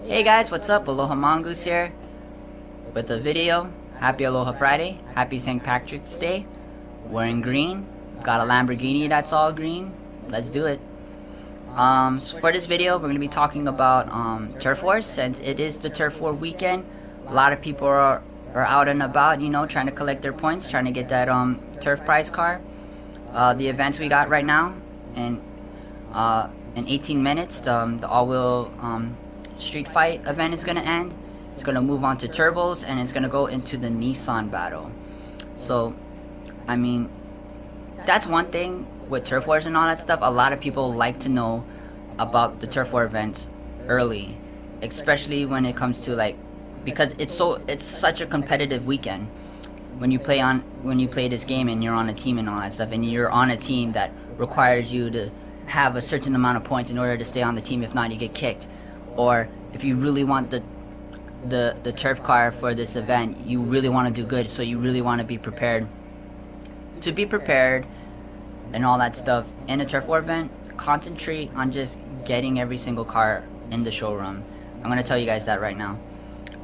Hey guys, what's up? AlohaMongoose here with a video. Happy Aloha Friday. Happy St. Patrick's Day. We're in green. Got a Lamborghini that's all green. Let's do it. So for this video, we're going to be talking about Turf Wars. Since it is the Turf War weekend, a lot of people are out and about, you know, trying to collect their points, trying to get that turf prize car. The events we got right now, and in 18 minutes, the all-wheel street fight event is going to end. It's going to move on to turbos, and it's going to go into the Nissan battle. So, I mean, that's one thing with Turf Wars and all that stuff. A lot of people like to know about the Turf War events early, especially when it comes to, like, because it's such a competitive weekend when you play this game and you're on a team and all that stuff, and you're on a team that requires you to have a certain amount of points in order to stay on the team. If not, you get kicked. Or if you really want the turf car for this event, you really want to do good, so you really want to be prepared. To be prepared and all that stuff in a Turf War event, concentrate on just getting every single car in the showroom. I'm going to tell you guys that right now.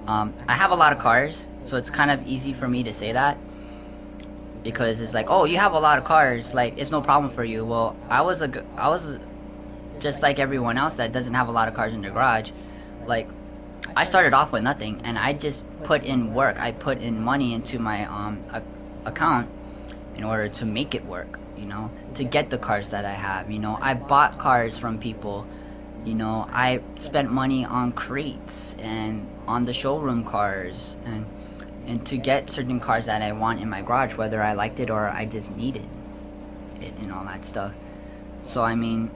I have a lot of cars, so it's kind of easy for me to say that, because it's like, oh, you have a lot of cars, like, it's no problem for you. Well, I was just like everyone else that doesn't have a lot of cars in their garage. Like, I started off with nothing, and I just put in work. I put in money into my account in order to make it work, you know, to get the cars that I have. You know, I bought cars from people. You know, I spent money on crates and on the showroom cars, and to get certain cars that I want in my garage, whether I liked it or I just needed it and all that stuff. So I mean,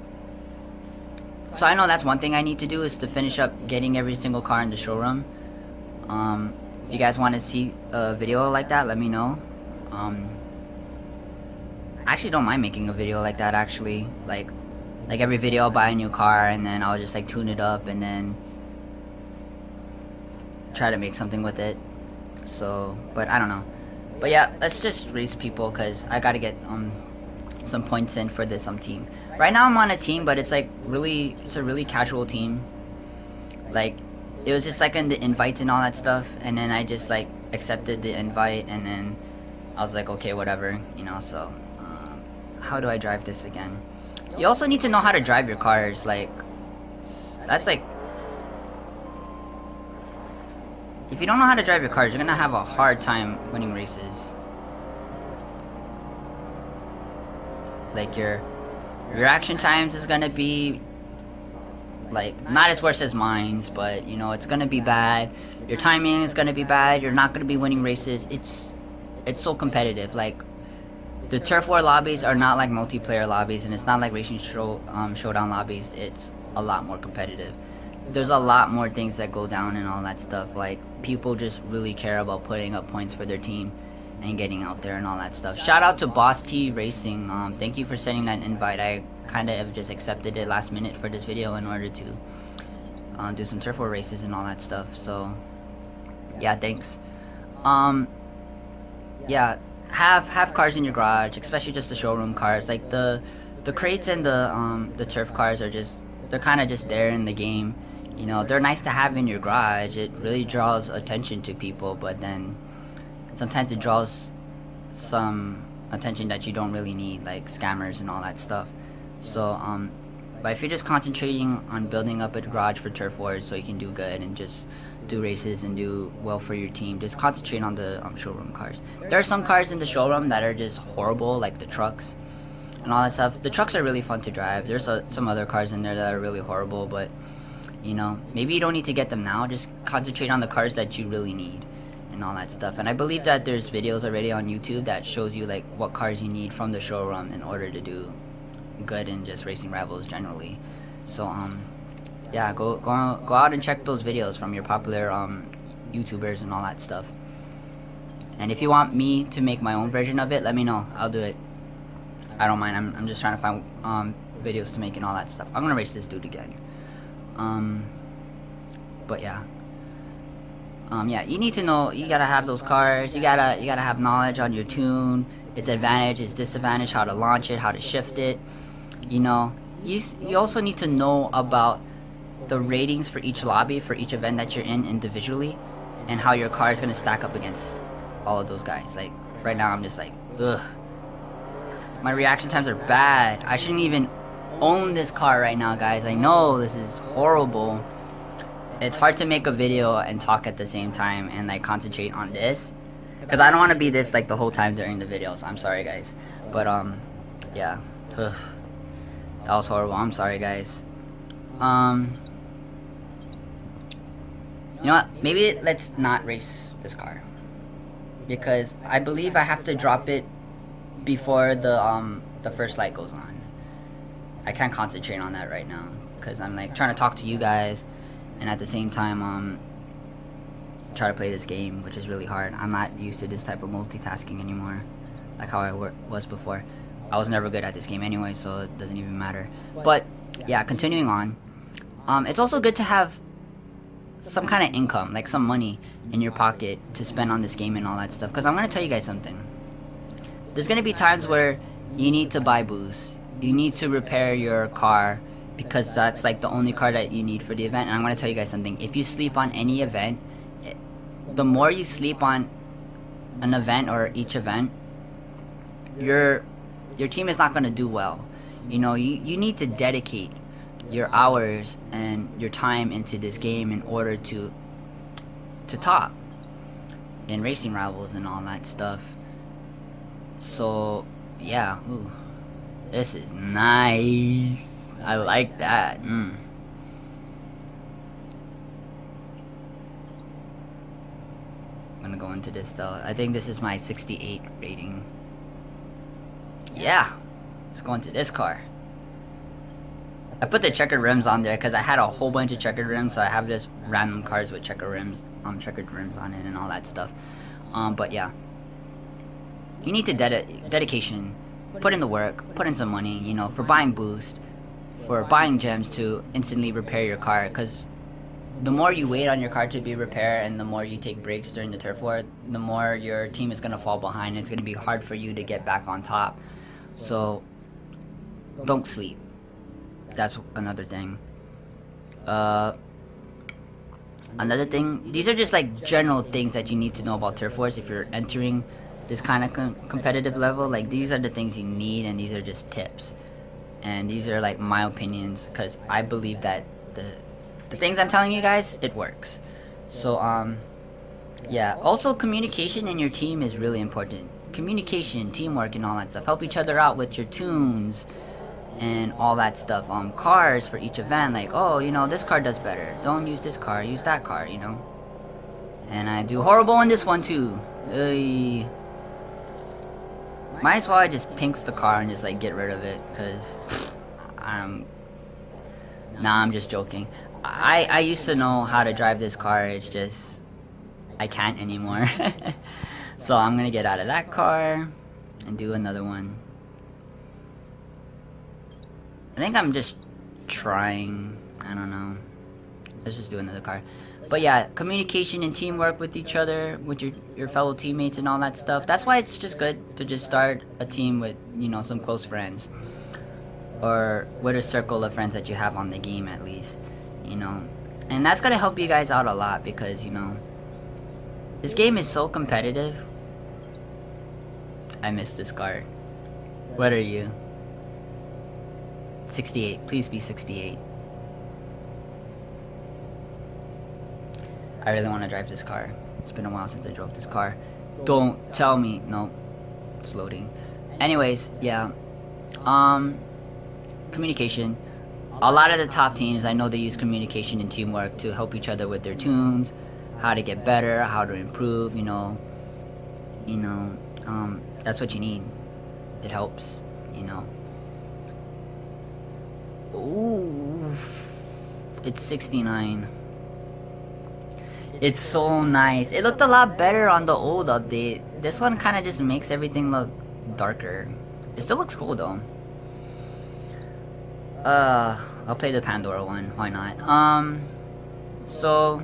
so I know that's one thing I need to do, is to finish up getting every single car in the showroom. If you guys want to see a video like that, let me know. I actually don't mind making a video like that, actually. Like every video I'll buy a new car, and then I'll just like tune it up and then try to make something with it. So, but I don't know. But yeah, let's just race people, because I gotta get some points in for this team. Right now I'm on a team, but it's like it's a really casual team. Like, it was just like in the invites and all that stuff, and then I just like accepted the invite, and then I was like, okay, whatever, you know. So how do I drive this again? You also need to know how to drive your cars. Like, that's like, if you don't know how to drive your cars, you're gonna have a hard time winning races. Like, your reaction times is gonna be like not as worse as mine's, but you know, it's gonna be bad. Your timing is gonna be bad. You're not gonna be winning races. It's so competitive. Like, the Turf War lobbies are not like multiplayer lobbies, and it's not like Racing Showdown lobbies. It's a lot more competitive. There's a lot more things that go down and all that stuff. Like, people just really care about putting up points for their team and getting out there and all that stuff. Shout out to Boss T Racing. Thank you for sending that invite. I kind of just accepted it last minute for this video in order to do some Turf War races and all that stuff. So yeah, thanks. Yeah, have cars in your garage, especially just the showroom cars. Like, the crates and the turf cars are just, they're kind of just there in the game. You know, they're nice to have in your garage. It really draws attention to people, but then sometimes it draws some attention that you don't really need, like scammers and all that stuff. So but if you're just concentrating on building up a garage for Turf Wars so you can do good and just do races and do well for your team, just concentrate on the showroom cars. There are some cars in the showroom that are just horrible, like the trucks and all that stuff. The trucks are really fun to drive. There's some other cars in there that are really horrible, but you know, maybe you don't need to get them now. Just concentrate on the cars that you really need and all that stuff. And I believe that there's videos already on YouTube that shows you like what cars you need from the showroom in order to do good in just racing rivals generally. So yeah, go out and check those videos from your popular YouTubers and all that stuff. And if you want me to make my own version of it, let me know. I'll do it. I don't mind. I'm just trying to find videos to make and all that stuff. I'm gonna race this dude again. But yeah. Yeah, you need to know, you gotta have those cars, you gotta have knowledge on your tune, its advantage, its disadvantage, how to launch it, how to shift it. You know, you also need to know about the ratings for each lobby, for each event that you're in individually, and how your car is gonna stack up against all of those guys. Like right now, I'm just like, ugh. My reaction times are bad. I shouldn't even own this car right now, guys. I know this is horrible. It's hard to make a video and talk at the same time and like concentrate on this, because I don't want to be this like the whole time during the video. So I'm sorry, guys. But yeah, ugh. That was horrible. I'm sorry, guys. You know what? Maybe let's not race this car, because I believe I have to drop it before the first light goes on. I can't concentrate on that right now because I'm like trying to talk to you guys, and at the same time try to play this game, which is really hard. I'm not used to this type of multitasking anymore, like how I was before. I was never good at this game anyway, so it doesn't even matter. But yeah, continuing on, it's also good to have some kind of income, like some money in your pocket to spend on this game and all that stuff. Because I'm going to tell you guys something. There's going to be times where you need to buy booze. You need to repair your car, because that's like the only car that you need for the event. And I'm going to tell you guys something. If you sleep on any event, the more you sleep on an event or each event, your team is not going to do well. You know, you need to dedicate your hours and your time into this game in order to top in racing rivals and all that stuff. So yeah, ooh, this is nice. I like that. I'm gonna go into this though. I think this is my 68 rating. Yeah, let's go into this car. I put the checkered rims on there because I had a whole bunch of checkered rims, so I have just random cars with checkered rims on it and all that stuff. But yeah, you need to dedication, put in the work, put in some money, you know, for buying boost, for buying gems to instantly repair your car. Because the more you wait on your car to be repaired and the more you take breaks during the turf war, the more your team is gonna fall behind. It's gonna be hard for you to get back on top. So don't sleep. That's another thing. Another thing, these are just like general things that you need to know about turf wars if you're entering this kind of competitive level. Like, these are the things you need, and these are just tips, and these are like my opinions, because I believe that the things I'm telling you guys, it works. So yeah, also communication in your team is really important. Communication, teamwork, and all that stuff. Help each other out with your tunes and all that stuff. Cars for each event, like, oh, you know, this car does better, don't use this car, use that car, you know. And I do horrible in this one too. Might as well I just pinks the car and just like get rid of it, because I'm just joking. I used to know how to drive this car, it's just I can't anymore. So I'm gonna get out of that car and do another one. I think I'm just trying, I don't know. Let's just do another car. But yeah, communication and teamwork with each other, with your fellow teammates and all that stuff. That's why it's just good to just start a team with, you know, some close friends. Or with a circle of friends that you have on the game at least, you know. And that's gonna help you guys out a lot, because, you know, this game is so competitive. I missed this card. What are you? 68. Please be 68. I really want to drive this car. It's been a while since I drove this car. Don't tell me. No. It's loading. Anyways, yeah. Communication. A lot of the top teams, I know they use communication and teamwork to help each other with their tunes, how to get better, how to improve, you know. That's what you need. It helps, you know. Ooh, it's 69. It's so nice. It looked a lot better on the old update. This one kind of just makes everything look darker. It still looks cool though. I'll play the Pandora one. Why not? So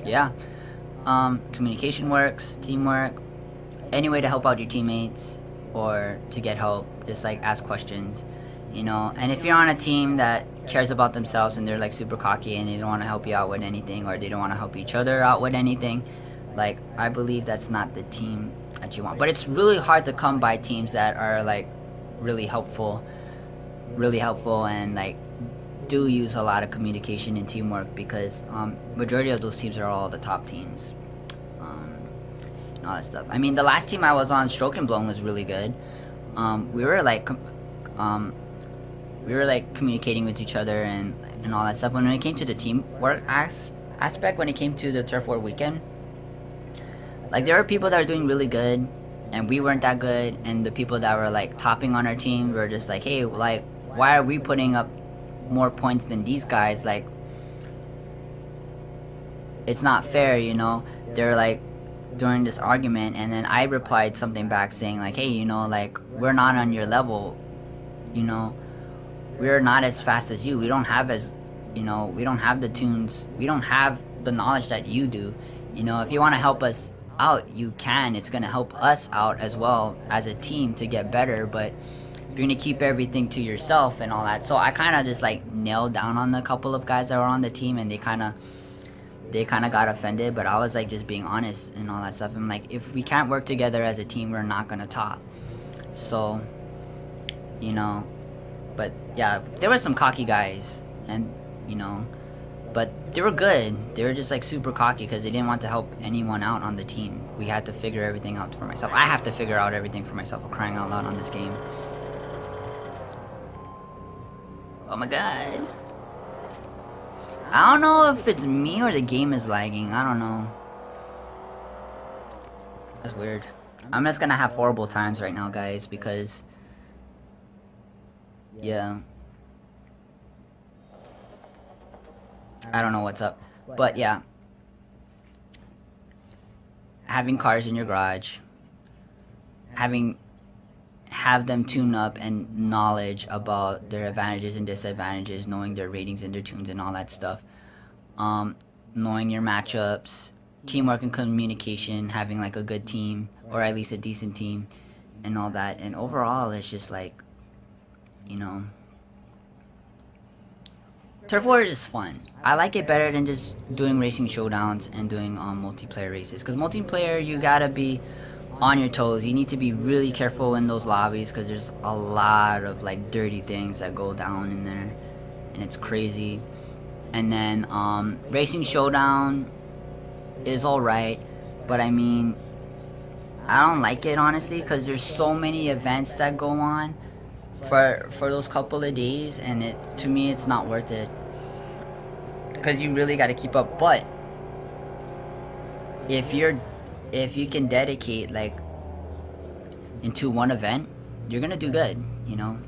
yeah. Communication works, teamwork. Any way to help out your teammates or to get help, just like ask questions. You know, and if you're on a team that cares about themselves and they're like super cocky and they don't want to help you out with anything, or they don't want to help each other out with anything, like, I believe that's not the team that you want. But it's really hard to come by teams that are like really helpful and like do use a lot of communication and teamwork, because majority of those teams are all the top teams, and all that stuff. I mean, the last team I was on, Stroke and Blown, was really good. We were like communicating with each other and all that stuff. When it came to the teamwork aspect, when it came to the Turf War weekend, like, there were people that were doing really good and we weren't that good, and the people that were like topping on our team were just like, hey, like, why are we putting up more points than these guys? Like, it's not fair, you know. They're like during this argument, and then I replied something back saying like, hey, you know, like, we're not on your level, you know, we're not as fast as you, we don't have as, you know, we don't have the tunes, we don't have the knowledge that you do, you know. If you want to help us out, you can. It's gonna help us out as well as a team to get better, but you're gonna keep everything to yourself and all that. So I kind of just like nailed down on the couple of guys that were on the team, and they kind of got offended, but I was like just being honest and all that stuff. I'm like, if we can't work together as a team, we're not gonna top. So, you know, but yeah, there were some cocky guys, and you know, but they were good. They were just like super cocky because they didn't want to help anyone out on the team. We had to figure everything out for myself. I have to figure out everything for myself. I'm crying out loud on this game. Oh my god. I don't know if it's me or the game is lagging. I don't know. That's weird. I'm just gonna have horrible times right now, guys, because yeah, I don't know what's up. But yeah, having cars in your garage, have them tune up and knowledge about their advantages and disadvantages, knowing their ratings and their tunes and all that stuff, knowing your matchups, teamwork and communication, having like a good team or at least a decent team and all that. And overall, it's just like, you know, Turf War is just fun. I like it better than just doing racing showdowns and doing multiplayer races, because multiplayer, you gotta be on your toes. You need to be really careful in those lobbies, because there's a lot of like dirty things that go down in there, and it's crazy. And then racing showdown is alright, but I mean, I don't like it honestly, because there's so many events that go on for those couple of days, and to me it's not worth it, because you really got to keep up. But if you can dedicate like into one event, you're gonna do good, you know.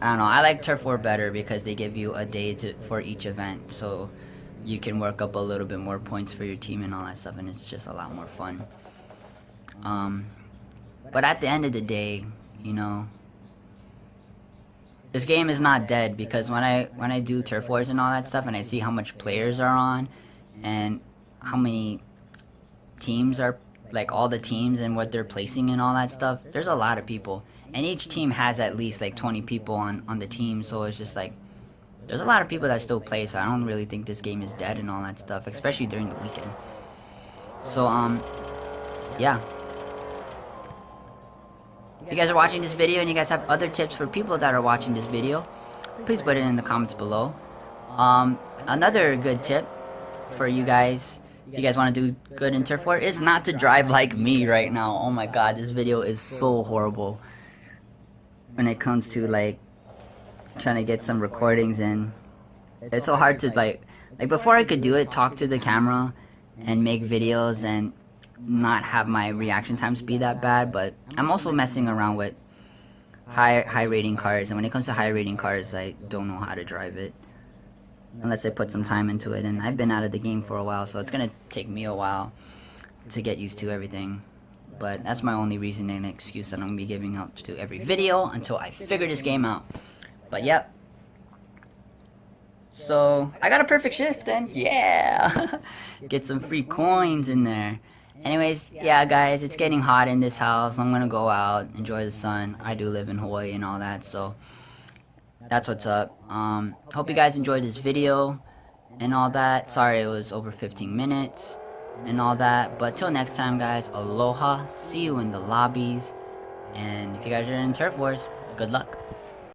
I don't know, I like Turf War better because they give you a day for each event, so you can work up a little bit more points for your team and all that stuff, and it's just a lot more fun. But at the end of the day, you know, this game is not dead, because when I do Turf Wars and all that stuff, and I see how much players are on and how many teams are, like all the teams and what they're placing and all that stuff, there's a lot of people, and each team has at least like 20 people on the team, so it's just like there's a lot of people that still play. So I don't really think this game is dead and all that stuff, especially during the weekend. So yeah, if you guys are watching this video and you guys have other tips for people that are watching this video, please put it in the comments below. Another good tip for you guys, if you guys want to do good in Turf War, is not to drive like me right now. Oh my god, this video is so horrible when it comes to like trying to get some recordings in. It's so hard to like before I could do it, talk to the camera and make videos and not have my reaction times be that bad. But I'm also messing around with high rating cars, and when it comes to high rating cars, I don't know how to drive it unless I put some time into it, and I've been out of the game for a while, so it's gonna take me a while to get used to everything. But that's my only reason and excuse that I'm gonna be giving out to every video until I figure this game out. But yep, so I got a perfect shift then, yeah. Get some free coins in there. Anyways, yeah guys, it's getting hot in this house. I'm gonna go out, enjoy the sun. I do live in Hawaii and all that, so That's what's up. Hope you guys enjoyed this video and all that. Sorry it was over 15 minutes and all that. But till next time, guys, aloha. See you in the lobbies. And if you guys are in Turf Wars, good luck.